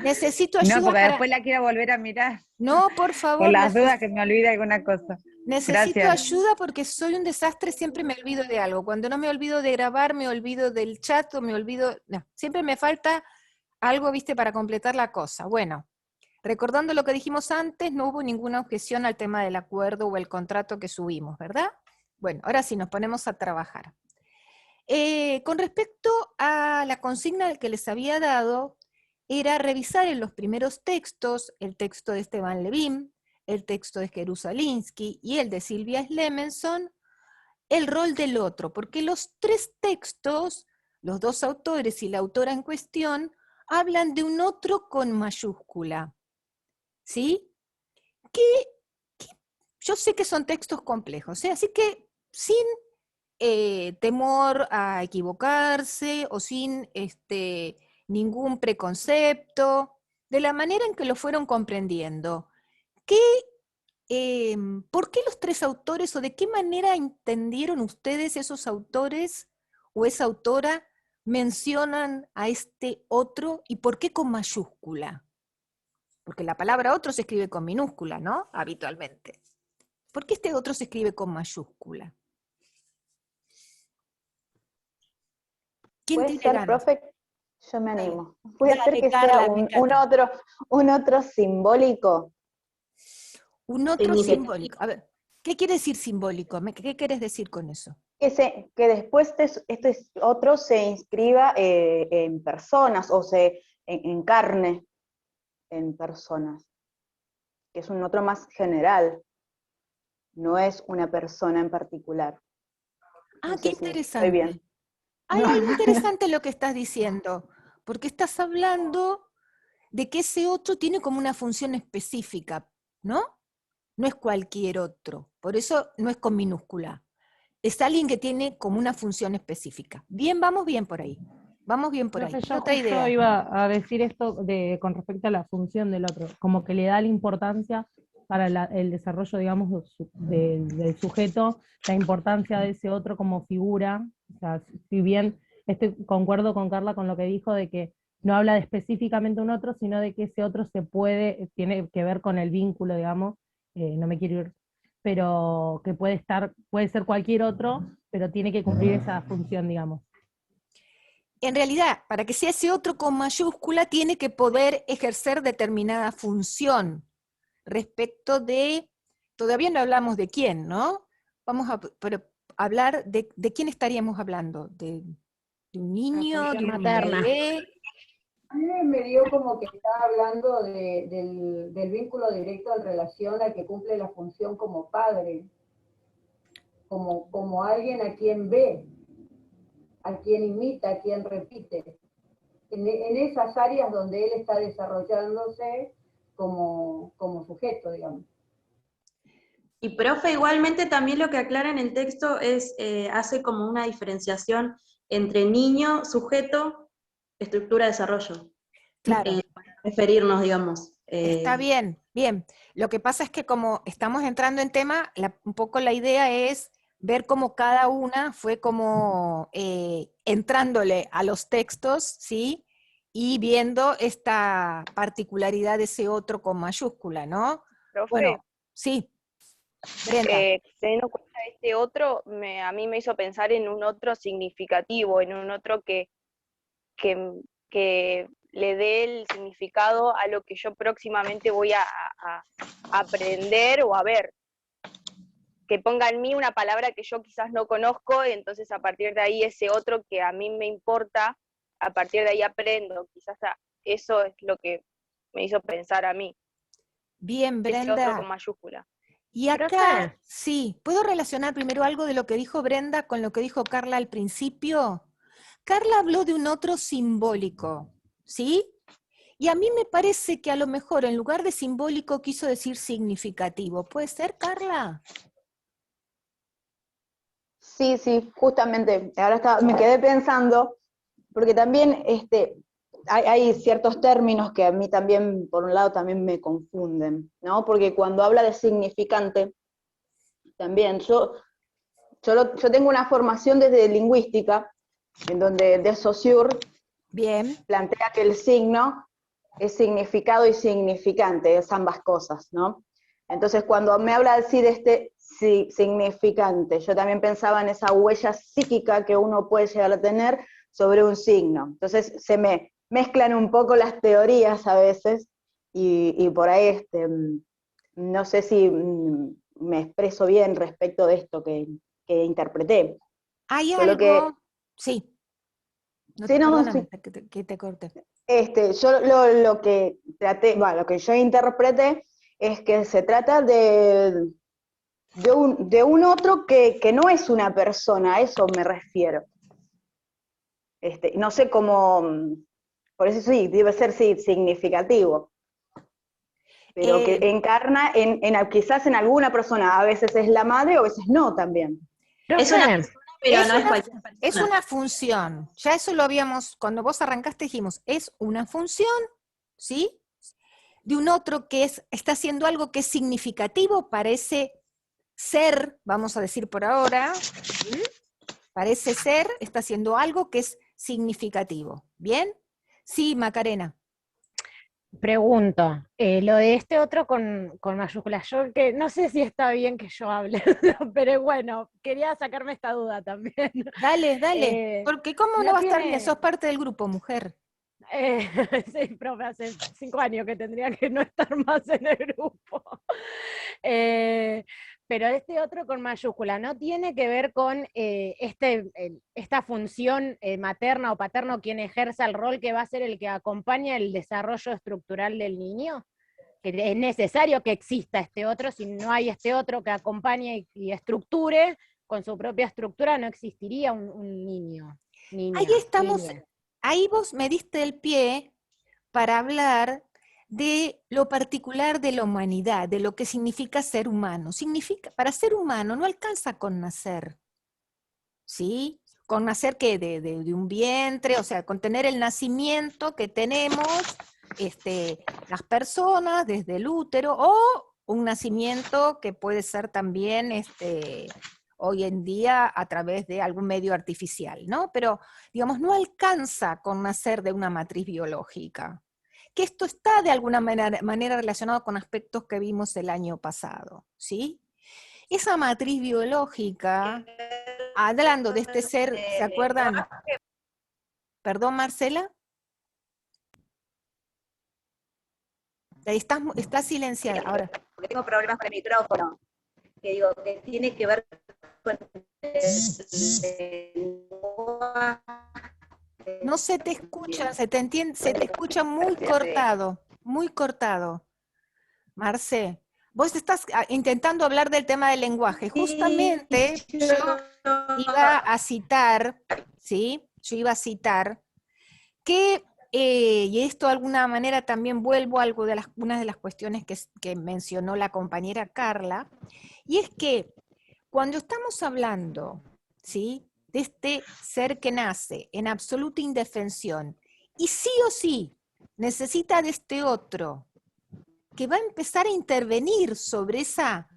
Necesito No, ayuda porque para... después la quiero volver a mirar, No, por por favor, las dudas que me olvide alguna cosa. necesito Gracias. ayuda porque soy un desastre, siempre me olvido de algo. Cuando no me olvido de grabar, me olvido del chat o me olvido... No, siempre me falta algo, viste, para completar la cosa. Bueno, recordando lo que dijimos antes, no hubo ninguna objeción al tema del acuerdo o el contrato que subimos, ¿verdad? Bueno, ahora sí, nos ponemos a trabajar. Con respecto a la consigna que les había dado, era revisar en los primeros textos, el texto de Esteban Levin, el texto de Jerusalinsky y el de Silvia Slemenson, el rol del otro, porque los tres textos, los dos autores y la autora en cuestión, hablan de un otro con mayúscula, ¿sí? Que, que yo sé que son textos complejos, ¿sí? Así que sin temor a equivocarse o sin ningún preconcepto, de la manera en que lo fueron comprendiendo. ¿Qué, ¿Por qué los tres autores o de qué manera entendieron ustedes esos autores o esa autora mencionan a este otro y por qué con mayúscula? Porque la palabra otro se escribe con minúscula, ¿no? Habitualmente. ¿Por qué este otro se escribe con mayúscula? ¿Quién ¿Puede tiene ser, ganas? profe? Yo me Dale, animo. ¿Puede ser dale, que sea Carla, me encanta. un otro simbólico? Un otro Significa. simbólico. A ver, ¿qué quiere decir simbólico? ¿Qué quieres decir con eso? Que después este otro se inscriba en personas o se encarne en personas, que es un otro más general, no es una persona en particular. Ah, No qué sé si estoy interesante. bien. Hay algo interesante en lo que estás diciendo, porque estás hablando de que ese otro tiene como una función específica, ¿no? No es cualquier otro, por eso no es con minúscula. Es alguien que tiene como una función específica. Bien, vamos bien por ahí. Vamos bien por ahí. Profe, ¿Qué yo otra justo idea? iba a decir esto con respecto a la función del otro, como que le da la importancia para el desarrollo, digamos, del sujeto, la importancia de ese otro como figura. O sea, si bien concuerdo con Carla con lo que dijo de que no habla de específicamente un otro, sino de que ese otro tiene que ver con el vínculo, digamos, no me quiero ir, pero que puede ser cualquier otro, pero tiene que cumplir esa función, digamos. En realidad, para que sea ese otro con mayúscula, tiene que poder ejercer determinada función respecto de, todavía no hablamos de quién, ¿no? Vamos a hablar de quién estaríamos hablando, de un niño, de un Materna. bebé. A mí me dio como que está hablando del vínculo directo en relación al que cumple la función como padre, como alguien a quien ve, a quien imita, a quien repite. En esas áreas donde él está desarrollándose como sujeto, digamos. Y profe, igualmente también lo que aclara en el texto es, hace como una diferenciación entre niño, sujeto, estructura, desarrollo. Claro. Para referirnos, digamos. Está bien, bien. Lo que pasa es que como estamos entrando en tema, un poco la idea es ver cómo cada una fue como entrándole a los textos, ¿sí? Y viendo esta particularidad de ese otro con mayúscula, ¿no? Profe, Bueno, sí, Brenda. teniendo en cuenta este otro, a mí me hizo pensar en un otro significativo, en un otro que, que le dé el significado a lo que yo próximamente voy a aprender o a ver. Que ponga en mí una palabra que yo quizás no conozco, y entonces a partir de ahí ese otro que a mí me importa, a partir de ahí aprendo. Quizás eso es lo que me hizo pensar a mí. Bien, Ese otro con Brenda. mayúscula. Y acá, sí, ¿puedo relacionar primero algo de lo que dijo Brenda con lo que dijo Carla al principio? Carla habló de un otro simbólico, ¿sí? Y a mí me parece que a lo mejor en lugar de simbólico quiso decir significativo. ¿Puede ser, Carla? Sí, sí, justamente. Me quedé pensando, porque también hay ciertos términos que a mí también, por un lado, también me confunden, ¿no? Porque cuando habla de significante, también yo tengo una formación desde lingüística, en donde de Saussure Bien. plantea que el signo es significado y significante, es ambas cosas, ¿no? Entonces, cuando me habla así de este significante, yo también pensaba en esa huella psíquica que uno puede llegar a tener sobre un signo. Entonces, se me mezclan un poco las teorías a veces, y por ahí no sé si me expreso bien respecto de esto que interpreté. Hay Solo algo, sí, no, sí, no, perdóname sí. que te corte. Yo lo que traté, bueno, lo que yo interpreté es que se trata de un otro que no es una persona, a eso me refiero. No sé cómo, por eso sí, debe ser sí, significativo, pero que encarna quizás en alguna persona, a veces es la madre o a veces no también. Es una persona, pero no es cualquier persona. Es una función, ya eso lo habíamos, cuando vos arrancaste dijimos, es una función, ¿sí? De un otro que está haciendo algo que es significativo para ese ser, vamos a decir por ahora, ¿sí? Para ese ser está haciendo algo que es significativo, ¿bien? Sí, Macarena. Pregunto, lo de este otro con mayúsculas, yo que no sé si está bien que yo hable, pero bueno, quería sacarme esta duda también. Dale, porque ¿cómo no va a estar bien? Sos parte del grupo, mujer. Sí, profe, hace 5 años que tendría que no estar más en el grupo. Pero este otro con mayúscula, ¿no tiene que ver con esta función materna o paterna, quien ejerza el rol que va a ser el que acompaña el desarrollo estructural del niño? Que es necesario que exista este otro, si no hay este otro que acompañe y estructure, con su propia estructura no existiría un niño. Ahí estamos, ahí vos me diste el pie para hablar de lo particular de la humanidad, de lo que significa ser humano. Para ser humano no alcanza con nacer, ¿sí? Con nacer que de un vientre, o sea, con tener el nacimiento que tenemos las personas desde el útero, o un nacimiento que puede ser también hoy en día a través de algún medio artificial, ¿no? Pero, digamos, no alcanza con nacer de una matriz biológica. Que esto está de alguna manera relacionado con aspectos que vimos el año pasado, ¿sí? Esa matriz biológica, hablando de este ser, ¿se acuerdan? ¿Perdón, Marcela? Ahí estás silenciada. Ahora. Porque tengo problemas con el micrófono. Que digo, que tiene que ver con No se te escucha, se te escucha muy cortado, muy cortado. Marce, vos estás intentando hablar del tema del lenguaje. Justamente yo iba a citar, ¿sí? Yo iba a citar que, y esto de alguna manera también vuelvo a una de las cuestiones que mencionó la compañera Carla, y es que cuando estamos hablando, ¿sí?, de este ser que nace en absoluta indefensión, y sí o sí necesita de este otro, que va a empezar a intervenir sobre esa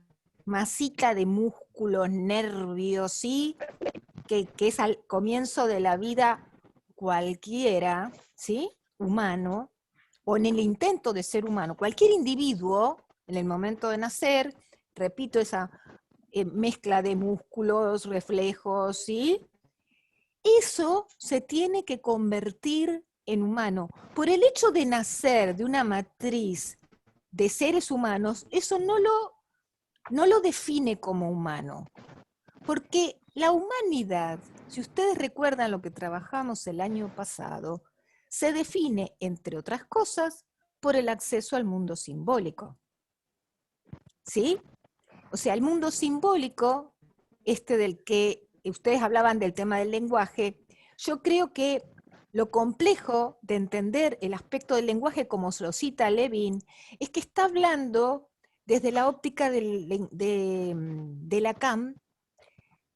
masita de músculos, nervios, ¿sí?, que es al comienzo de la vida cualquiera, ¿sí?, humano, o en el intento de ser humano, cualquier individuo, en el momento de nacer, repito, esa mezcla de músculos, reflejos, ¿sí? Eso se tiene que convertir en humano. Por el hecho de nacer de una matriz de seres humanos, eso no lo define como humano. Porque la humanidad, si ustedes recuerdan lo que trabajamos el año pasado, se define, entre otras cosas, por el acceso al mundo simbólico. ¿Sí? O sea, el mundo simbólico, del que ustedes hablaban del tema del lenguaje, yo creo que lo complejo de entender el aspecto del lenguaje, como se lo cita Levin, es que está hablando desde la óptica de Lacan,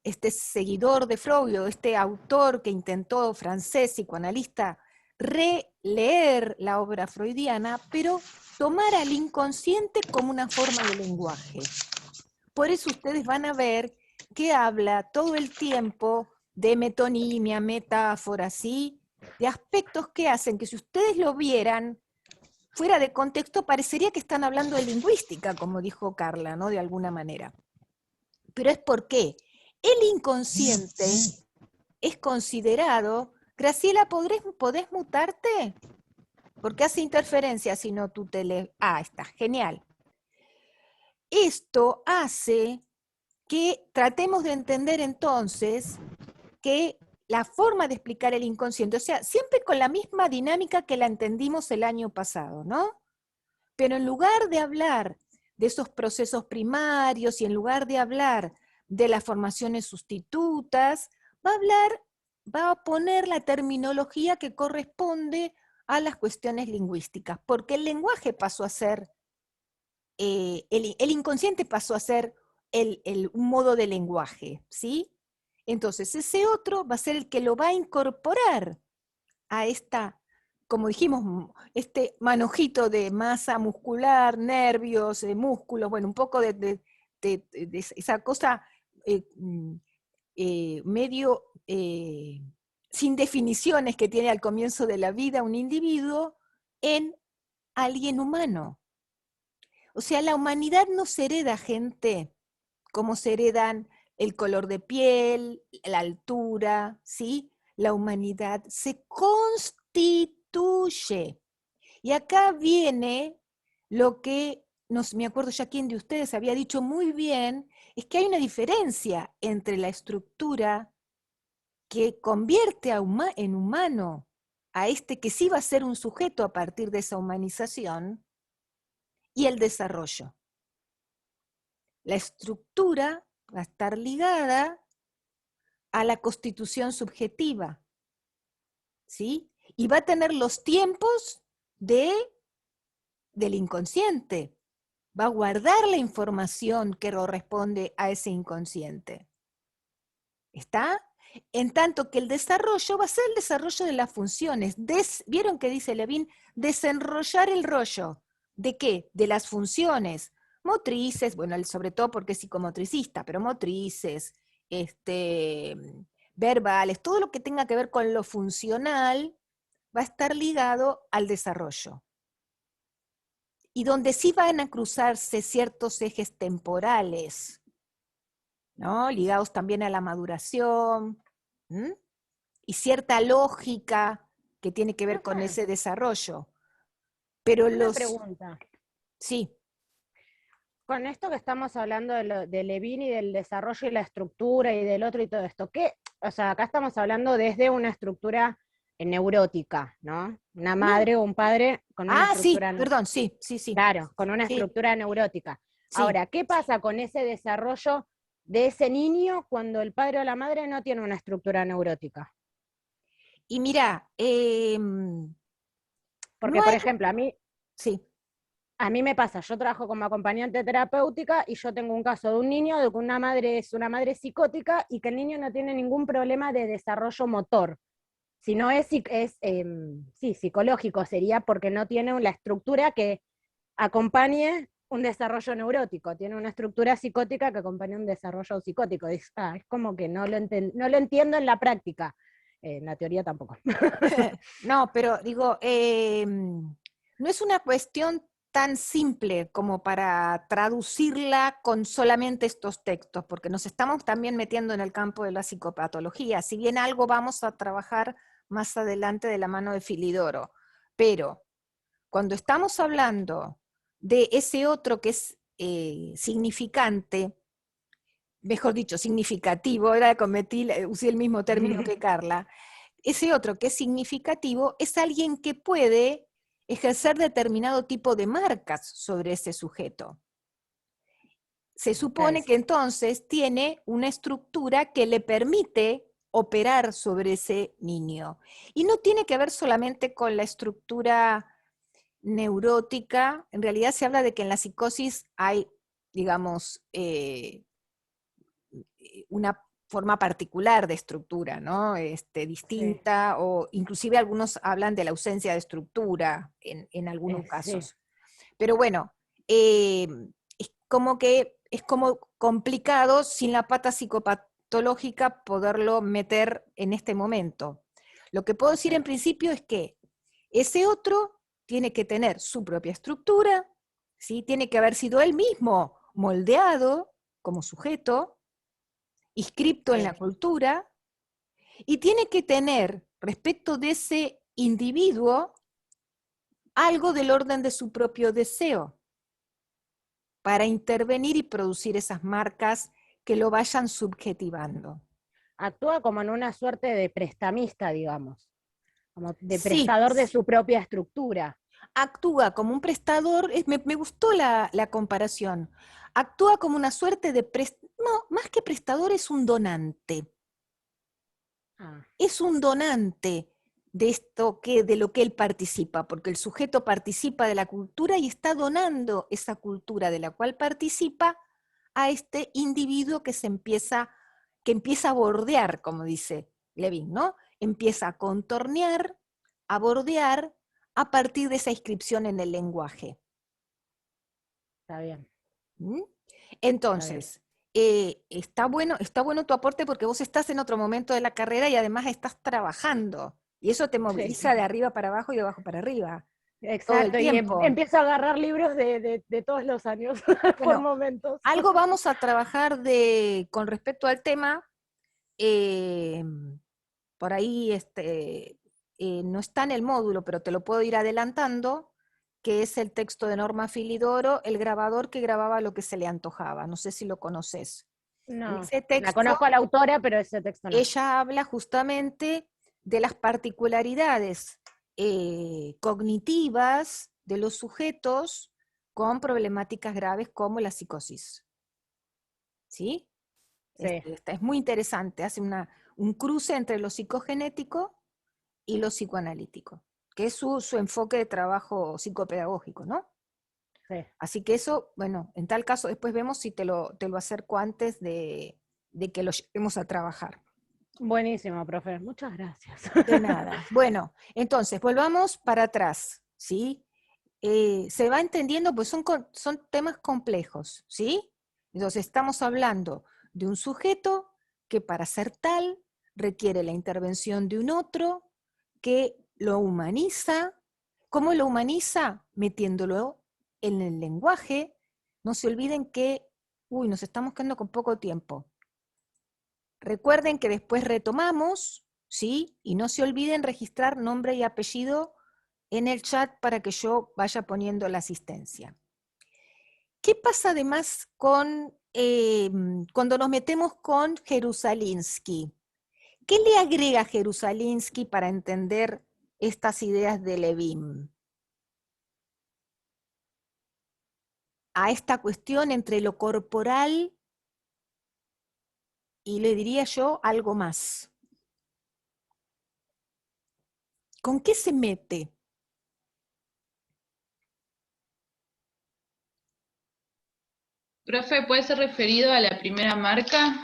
este seguidor de Freud, o este autor que intentó, francés, psicoanalista, releer la obra freudiana, pero tomar al inconsciente como una forma de lenguaje. Por eso ustedes van a ver que habla todo el tiempo de metonimia, metáforas, ¿sí?, de aspectos que hacen que si ustedes lo vieran, fuera de contexto parecería que están hablando de lingüística, como dijo Carla, ¿no? De alguna manera. Pero es porque el inconsciente es considerado... Graciela, ¿podés mutarte? Porque hace interferencia si no tú te le... Ah, está, genial. Esto hace que tratemos de entender entonces que la forma de explicar el inconsciente, o sea, siempre con la misma dinámica que la entendimos el año pasado, ¿no? Pero en lugar de hablar de esos procesos primarios y en lugar de hablar de las formaciones sustitutas, va a poner la terminología que corresponde a las cuestiones lingüísticas, porque el lenguaje pasó a ser, el inconsciente pasó a ser un modo de lenguaje, ¿sí? Entonces ese otro va a ser el que lo va a incorporar a esta, como dijimos, este manojito de masa muscular, nervios, músculos, bueno, un poco de esa cosa medio sin definiciones que tiene al comienzo de la vida un individuo en alguien humano. O sea, la humanidad no se hereda, gente, como se heredan el color de piel, la altura, ¿sí? La humanidad se constituye. Y acá viene lo que, no me acuerdo ya quién de ustedes había dicho muy bien, es que hay una diferencia entre la estructura que convierte en humano a este que sí va a ser un sujeto a partir de esa humanización, y el desarrollo. La estructura va a estar ligada a la constitución subjetiva, ¿sí? Y va a tener los tiempos del inconsciente. Va a guardar la información que corresponde a ese inconsciente. ¿Está? En tanto que el desarrollo va a ser el desarrollo de las funciones. ¿Vieron que dice Levin? Desenrollar el rollo. ¿De qué? De las funciones motrices, bueno, sobre todo porque es psicomotricista, pero motrices, verbales, todo lo que tenga que ver con lo funcional va a estar ligado al desarrollo. Y donde sí van a cruzarse ciertos ejes temporales, ¿no? Ligados también a la maduración, y cierta lógica que tiene que ver con ese desarrollo. Pero Una pregunta. Sí. Con esto que estamos hablando de Levin y del desarrollo y la estructura y del otro y todo esto, o sea, acá estamos hablando desde una estructura neurótica, ¿no? Una madre o un padre con una estructura... Sí, perdón, sí. Claro, con una estructura neurótica. Sí. Ahora, ¿qué pasa con ese desarrollo de ese niño cuando el padre o la madre no tiene una estructura neurótica? Y mira, porque, por ejemplo, a mí... Sí. A mí me pasa, yo trabajo como acompañante terapéutica y yo tengo un caso de un niño de que una madre es una madre psicótica y que el niño no tiene ningún problema de desarrollo motor, sino es psicológico, sería porque no tiene la estructura que acompañe un desarrollo neurótico, tiene una estructura psicótica que acompaña un desarrollo psicótico. Es como que no lo entiendo en la práctica, en la teoría tampoco. No, pero digo, no es una cuestión tan simple como para traducirla con solamente estos textos, porque nos estamos también metiendo en el campo de la psicopatología, si bien algo vamos a trabajar más adelante de la mano de Filidoro, pero cuando estamos hablando de ese otro que es significante, mejor dicho, significativo, usé el mismo término que Carla, ese otro que es significativo es alguien que puede ejercer determinado tipo de marcas sobre ese sujeto. Se supone que entonces tiene una estructura que le permite operar sobre ese niño. Y no tiene que ver solamente con la estructura neurótica, en realidad se habla de que en la psicosis hay, digamos, una forma particular de estructura, ¿no? Distinta, o inclusive algunos hablan de la ausencia de estructura en algunos casos. Pero bueno, es como complicado sin la pata psicopatológica poderlo meter en este momento. Lo que puedo decir en principio es que ese otro tiene que tener su propia estructura, ¿sí? Tiene que haber sido él mismo moldeado como sujeto, inscripto en la cultura, y tiene que tener, respecto de ese individuo, algo del orden de su propio deseo, para intervenir y producir esas marcas que lo vayan subjetivando. Actúa como en una suerte de prestamista, digamos, como de Sí, prestador de su propia estructura. actúa como un prestador, me gustó la comparación, actúa como una suerte de, no, más que prestador es un donante. Es un donante de esto de lo que él participa, porque el sujeto participa de la cultura y está donando esa cultura de la cual participa a este individuo que empieza a bordear, como dice Levin, ¿no? Empieza a contornear, a bordear a partir de esa inscripción en el lenguaje. Está bien. ¿Mm? Entonces, está bueno tu aporte porque vos estás en otro momento de la carrera y además estás trabajando. Y eso te moviliza de arriba para abajo y de abajo para arriba. Exacto, Todo el y tiempo. empiezo a agarrar libros de todos los años, por Bueno, momentos. algo vamos a trabajar con respecto al tema. Por ahí no está en el módulo, pero te lo puedo ir adelantando, que es el texto de Norma Filidoro, el grabador que grababa lo que se le antojaba. No sé si lo conoces. No, Ese texto, la conozco a la autora, pero ese texto no. ella habla justamente de las particularidades cognitivas de los sujetos con problemáticas graves como la psicosis. ¿Sí? Sí. Es muy interesante, hace un cruce entre lo psicogenético y lo psicoanalítico, que es su enfoque de trabajo psicopedagógico, ¿no? Sí. Así que eso, bueno, en tal caso después vemos si te lo acerco antes de que lo llevemos a trabajar. Buenísimo, profe, muchas gracias. De nada. Bueno, entonces, volvamos para atrás, ¿sí? Se va entendiendo, pues son temas complejos, ¿sí? Entonces estamos hablando de un sujeto que para ser tal requiere la intervención de un otro que lo humaniza. ¿Cómo lo humaniza? Metiéndolo en el lenguaje. No se olviden que, nos estamos quedando con poco tiempo. Recuerden que después retomamos, ¿sí? Y no se olviden registrar nombre y apellido en el chat para que yo vaya poniendo la asistencia. ¿Qué pasa además cuando nos metemos con Jerusalinsky? ¿Qué le agrega Jerusalinsky para entender estas ideas de Levin? A esta cuestión entre lo corporal y le diría yo algo más. ¿Con qué se mete? Profe, ¿puede ser referido a la primera marca?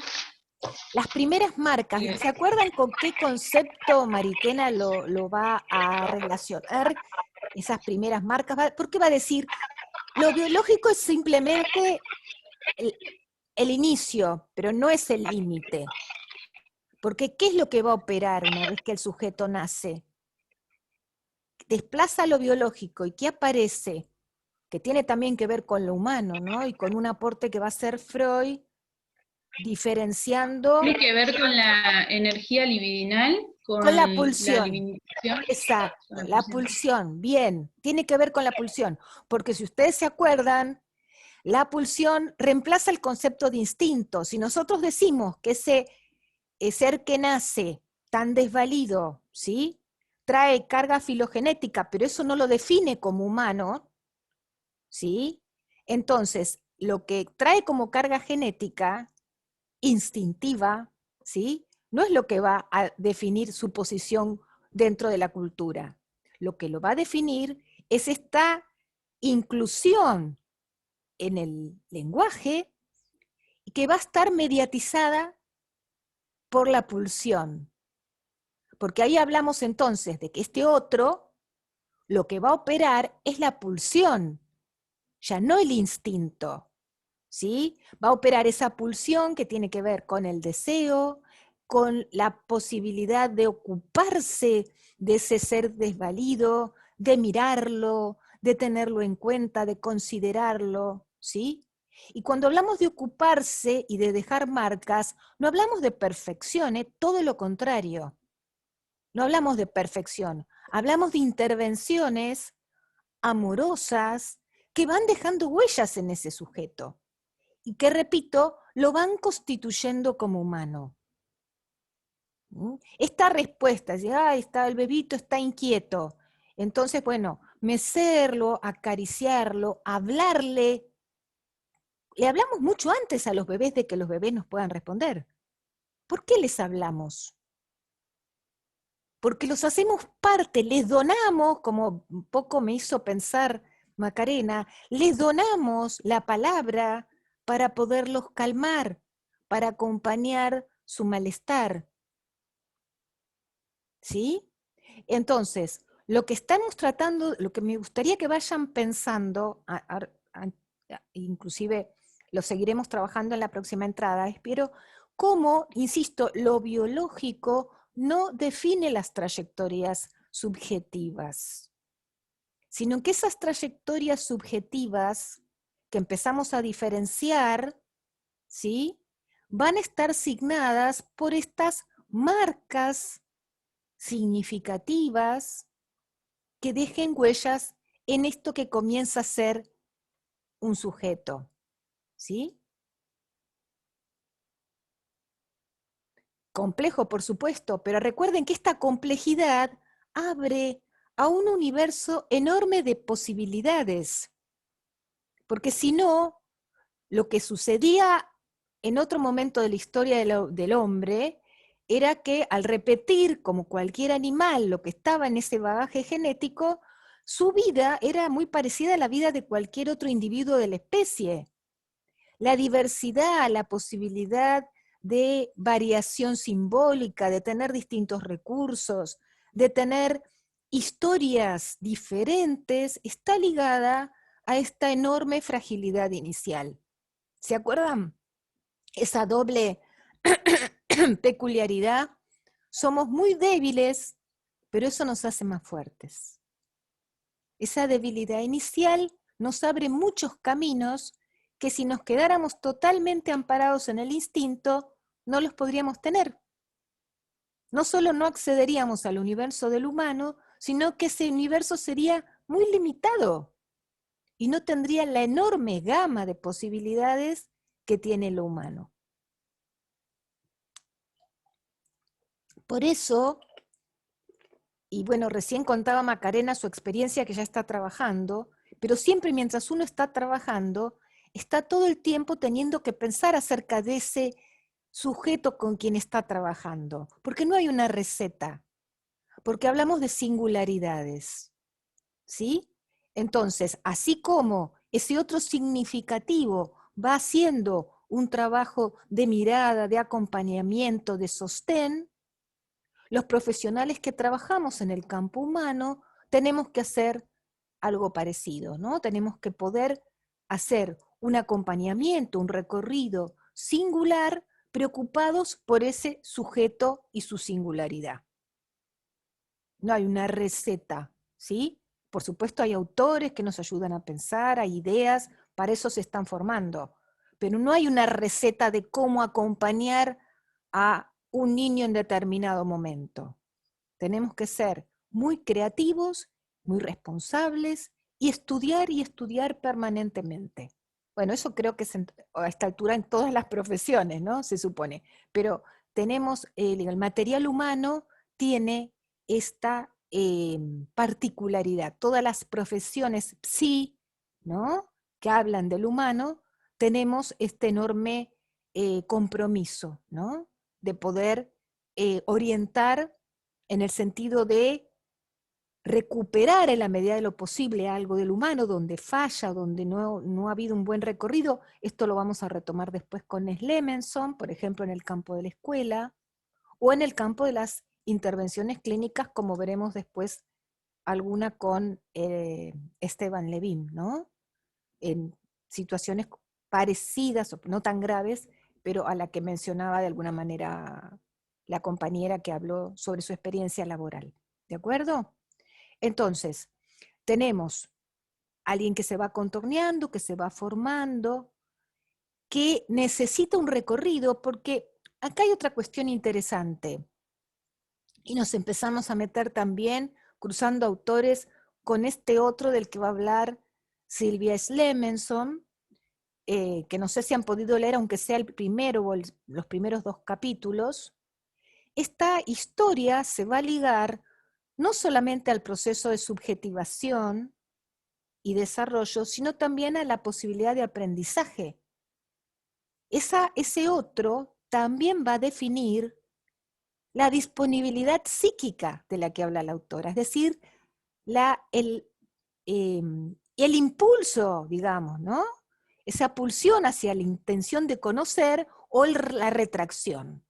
Las primeras marcas, ¿se acuerdan con qué concepto Mariquena lo va a relacionar? Esas primeras marcas, ¿por qué va a decir? Lo biológico es simplemente el inicio, pero no es el límite. Porque ¿qué es lo que va a operar una vez que el sujeto nace? Desplaza lo biológico, ¿y qué aparece? Que tiene también que ver con lo humano, ¿no? Y con un aporte que va a hacer Freud, diferenciando... ¿Tiene que ver con la energía libidinal? Con la pulsión. La exacto, la pulsión, bien, tiene que ver con la pulsión, porque si ustedes se acuerdan, la pulsión reemplaza el concepto de instinto. Si nosotros decimos que ese ser que nace tan desvalido, ¿sí?, trae carga filogenética, pero eso no lo define como humano, ¿sí? Entonces, lo que trae como carga genética, instintiva, ¿sí?, no es lo que va a definir su posición dentro de la cultura. Lo que lo va a definir es esta inclusión en el lenguaje que va a estar mediatizada por la pulsión. Porque ahí hablamos entonces de que este otro, lo que va a operar es la pulsión, ya no el instinto, ¿sí? Va a operar esa pulsión que tiene que ver con el deseo, con la posibilidad de ocuparse de ese ser desvalido, de mirarlo, de tenerlo en cuenta, de considerarlo, ¿sí? Y cuando hablamos de ocuparse y de dejar marcas, no hablamos de perfección, todo lo contrario. No hablamos de perfección, hablamos de intervenciones amorosas que van dejando huellas en ese sujeto y que, repito, lo van constituyendo como humano. Esta respuesta, está el bebito está inquieto. Entonces, bueno, mecerlo, acariciarlo, hablarle. Le hablamos mucho antes a los bebés de que los bebés nos puedan responder. ¿Por qué les hablamos? Porque los hacemos parte, les donamos, como un poco me hizo pensar Macarena, les donamos la palabra para poderlos calmar, para acompañar su malestar. ¿Sí? Entonces, lo que estamos tratando, lo que me gustaría que vayan pensando, inclusive lo seguiremos trabajando en la próxima entrada, espero, cómo, insisto, lo biológico no define las trayectorias subjetivas, sino que esas trayectorias subjetivas que empezamos a diferenciar, ¿sí?, van a estar signadas por estas marcas significativas que dejen huellas en esto que comienza a ser un sujeto, ¿sí? Complejo, por supuesto, pero recuerden que esta complejidad abre a un universo enorme de posibilidades, porque si no, lo que sucedía en otro momento de la historia del hombre era que al repetir, como cualquier animal, lo que estaba en ese bagaje genético, su vida era muy parecida a la vida de cualquier otro individuo de la especie. La diversidad, la posibilidad de variación simbólica, de tener distintos recursos, de tener historias diferentes, está ligada a esta enorme fragilidad inicial. ¿Se acuerdan? Esa doble peculiaridad. Somos muy débiles, pero eso nos hace más fuertes. Esa debilidad inicial nos abre muchos caminos que si nos quedáramos totalmente amparados en el instinto, no los podríamos tener. No solo no accederíamos al universo del humano, sino que ese universo sería muy limitado y no tendría la enorme gama de posibilidades que tiene lo humano. Por eso, y bueno, recién contaba Macarena su experiencia que ya está trabajando, pero siempre mientras uno está trabajando, está todo el tiempo teniendo que pensar acerca de ese sujeto con quien está trabajando, porque no hay una receta, porque hablamos de singularidades, ¿sí? Entonces, así como ese otro significativo va haciendo un trabajo de mirada, de acompañamiento, de sostén, los profesionales que trabajamos en el campo humano tenemos que hacer algo parecido, ¿no? Tenemos que poder hacer un acompañamiento, un recorrido singular, preocupados por ese sujeto y su singularidad. No hay una receta, ¿sí? Por supuesto hay autores que nos ayudan a pensar, hay ideas, para eso se están formando, pero no hay una receta de cómo acompañar a un niño en determinado momento. Tenemos que ser muy creativos, muy responsables y estudiar permanentemente. Bueno, eso creo que es a esta altura en todas las profesiones, ¿no? Se supone. Pero tenemos, el material humano tiene esta particularidad. Todas las profesiones psi, ¿no?, que hablan del humano, tenemos este enorme compromiso, ¿no?, de poder orientar en el sentido de recuperar en la medida de lo posible algo del humano, donde falla, donde no ha habido un buen recorrido. Esto lo vamos a retomar después con Slemenson, por ejemplo, en el campo de la escuela, o en el campo de las intervenciones clínicas, como veremos después alguna con Esteban Levin, ¿no?, en situaciones parecidas, no tan graves, pero a la que mencionaba de alguna manera la compañera que habló sobre su experiencia laboral. ¿De acuerdo? Entonces, tenemos alguien que se va contorneando, que se va formando, que necesita un recorrido, porque acá hay otra cuestión interesante. Y nos empezamos a meter también, cruzando autores, con este otro del que va a hablar Silvia Slemenson, que no sé si han podido leer, aunque sea el primero o los primeros 2 capítulos. Esta historia se va a ligar no solamente al proceso de subjetivación y desarrollo, sino también a la posibilidad de aprendizaje. Ese otro también va a definir la disponibilidad psíquica de la que habla la autora, es decir, el impulso, digamos, ¿no? Esa pulsión hacia la intención de conocer o la retracción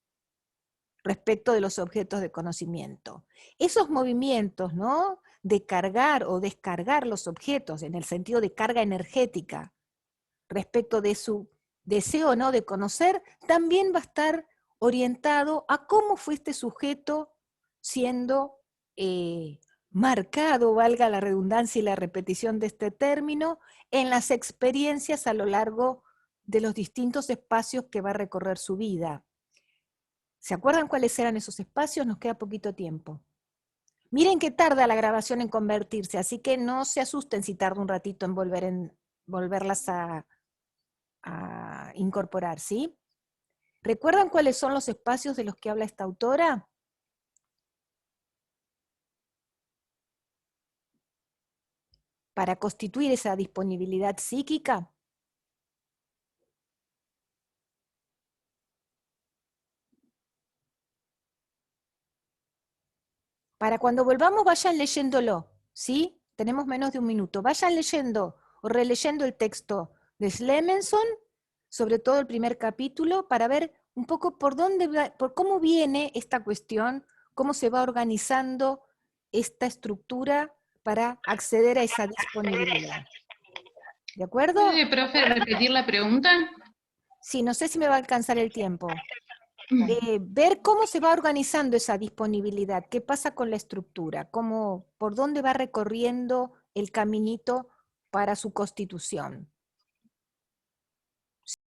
respecto de los objetos de conocimiento. Esos movimientos, ¿no?, de cargar o descargar los objetos en el sentido de carga energética respecto de su deseo o no de conocer, también va a estar orientado a cómo fue este sujeto siendo marcado, valga la redundancia y la repetición de este término, en las experiencias a lo largo de los distintos espacios que va a recorrer su vida. ¿Se acuerdan cuáles eran esos espacios? Nos queda poquito tiempo. Miren que tarda la grabación en convertirse, así que no se asusten si tarda un ratito en volverlas a incorporar, ¿sí? ¿Recuerdan cuáles son los espacios de los que habla esta autora? Para constituir esa disponibilidad psíquica. Para cuando volvamos, vayan leyéndolo, ¿sí? Tenemos menos de un minuto. Vayan leyendo o releyendo el texto de Slemenson, sobre todo el primer capítulo, para ver un poco por cómo viene esta cuestión, cómo se va organizando esta estructura para acceder a esa disponibilidad. ¿De acuerdo? ¿Puede, profe, repetir la pregunta? Sí, no sé si me va a alcanzar el tiempo. Ver cómo se va organizando esa disponibilidad, qué pasa con la estructura, por dónde va recorriendo el caminito para su constitución.